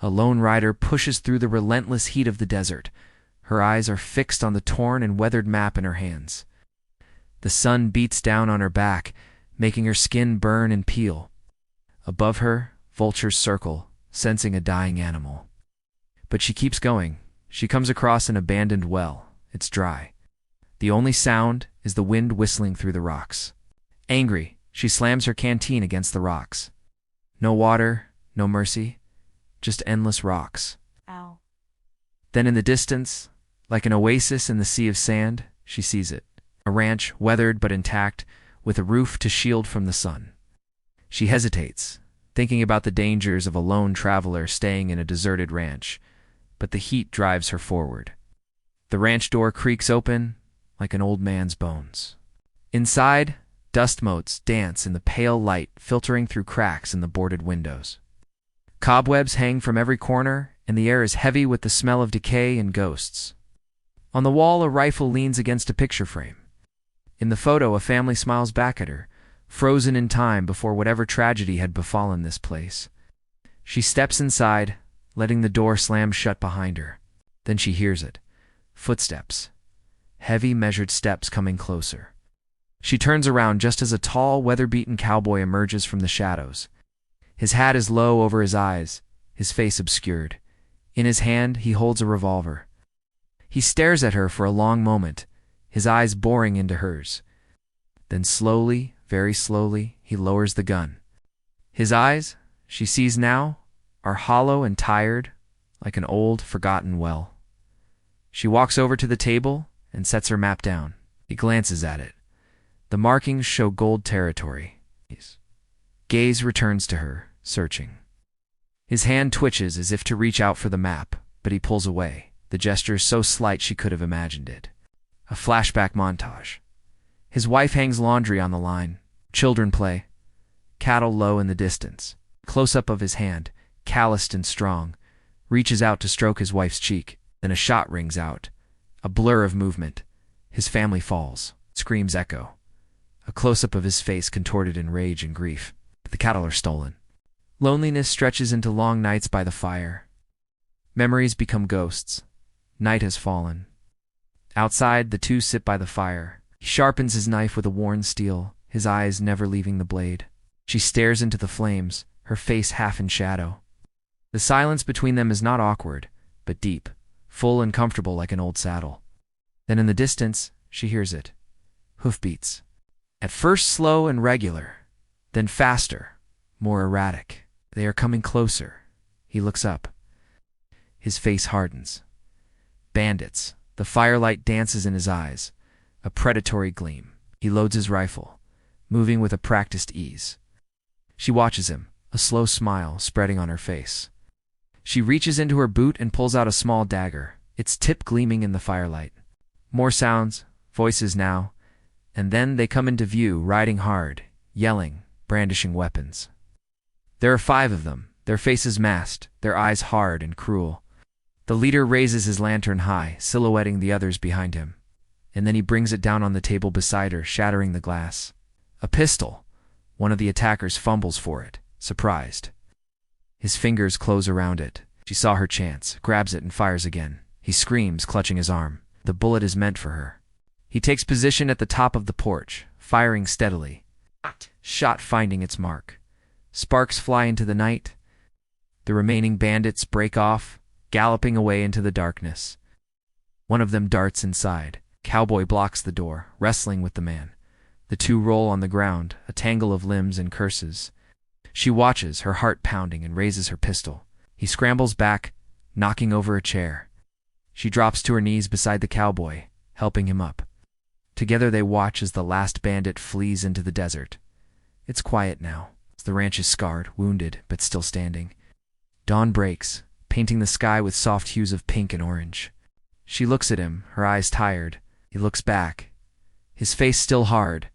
A lone rider pushes through the relentless heat of the desert. Her eyes are fixed on the torn and weathered map in her hands. The sun beats down on her back, making her skin burn and peel. Above her, vultures circle, sensing a dying animal. But she keeps going. She comes across an abandoned well. It's dry. The only sound is the wind whistling through the rocks. Angry, she slams her canteen against the rocks. No water, no mercy, just endless rocks. Ow. Then in the distance, like an oasis in the sea of sand, she sees it. A ranch, weathered but intact, with a roof to shield from the sun. She hesitates, thinking about the dangers of a lone traveler staying in a deserted ranch, but the heat drives her forward. The ranch door creaks open like an old man's bones. Inside, dust motes dance in the pale light filtering through cracks in the boarded windows. Cobwebs hang from every corner, and the air is heavy with the smell of decay and ghosts. On the wall, a rifle leans against a picture frame. In the photo, a family smiles back at her, frozen in time before whatever tragedy had befallen this place. She steps inside, letting the door slam shut behind her. Then she hears it. Footsteps. Heavy, measured steps coming closer. She turns around just as a tall, weather-beaten cowboy emerges from the shadows. His hat is low over his eyes, his face obscured. In his hand, he holds a revolver. He stares at her for a long moment, his eyes boring into hers. Then slowly, very slowly, he lowers the gun. His eyes, she sees now, are hollow and tired, like an old, forgotten well. She walks over to the table and sets her map down. He glances at it. The markings show gold territory. His gaze returns to her, searching. His hand twitches as if to reach out for the map, but he pulls away, the gesture so slight she could have imagined it. A flashback montage. His wife hangs laundry on the line. Children play. Cattle low in the distance. Close-up of his hand, calloused and strong, reaches out to stroke his wife's cheek. Then a shot rings out. A blur of movement. His family falls. Screams echo. A close-up of his face contorted in rage and grief. The cattle are stolen. Loneliness stretches into long nights by the fire. Memories become ghosts. Night has fallen. Outside, the two sit by the fire. He sharpens his knife with a worn steel, his eyes never leaving the blade. She stares into the flames, her face half in shadow. The silence between them is not awkward, but deep, full and comfortable like an old saddle. Then in the distance, she hears it. Hoofbeats. At first slow and regular, then faster, more erratic. They are coming closer. He looks up. His face hardens. Bandits. The firelight dances in his eyes, a predatory gleam. He loads his rifle, moving with a practiced ease. She watches him, a slow smile spreading on her face. She reaches into her boot and pulls out a small dagger, its tip gleaming in the firelight. More sounds, voices now, and then they come into view, riding hard, yelling, brandishing weapons. There are 5 of them, their faces masked, their eyes hard and cruel. The leader raises his lantern high, silhouetting the others behind him, and then he brings it down on the table beside her, shattering the glass. A pistol. One of the attackers fumbles for it, surprised. His fingers close around it. She saw her chance, grabs it and fires again. He screams, clutching his arm. The bullet is meant for her. He takes position at the top of the porch, firing steadily. Shot finding its mark. Sparks fly into the night. The remaining bandits break off, galloping away into the darkness. One of them darts inside. Cowboy blocks the door, wrestling with the man. The two roll on the ground, a tangle of limbs and curses. She watches, her heart pounding, and raises her pistol. He scrambles back, knocking over a chair. She drops to her knees beside the cowboy, helping him up. Together they watch as the last bandit flees into the desert. It's quiet now. The ranch is scarred, wounded, but still standing. Dawn breaks, painting the sky with soft hues of pink and orange. She looks at him, her eyes tired. He looks back, his face still hard,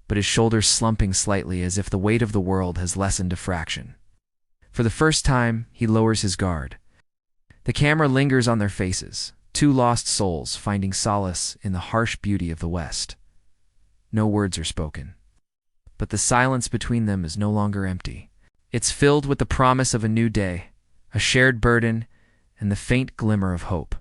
but his shoulders slumping slightly as if the weight of the world has lessened a fraction. For the first time, he lowers his guard. The camera lingers on their faces, 2 lost souls finding solace in the harsh beauty of the West. No words are spoken, but the silence between them is no longer empty. It's filled with the promise of a new day, a shared burden, and the faint glimmer of hope.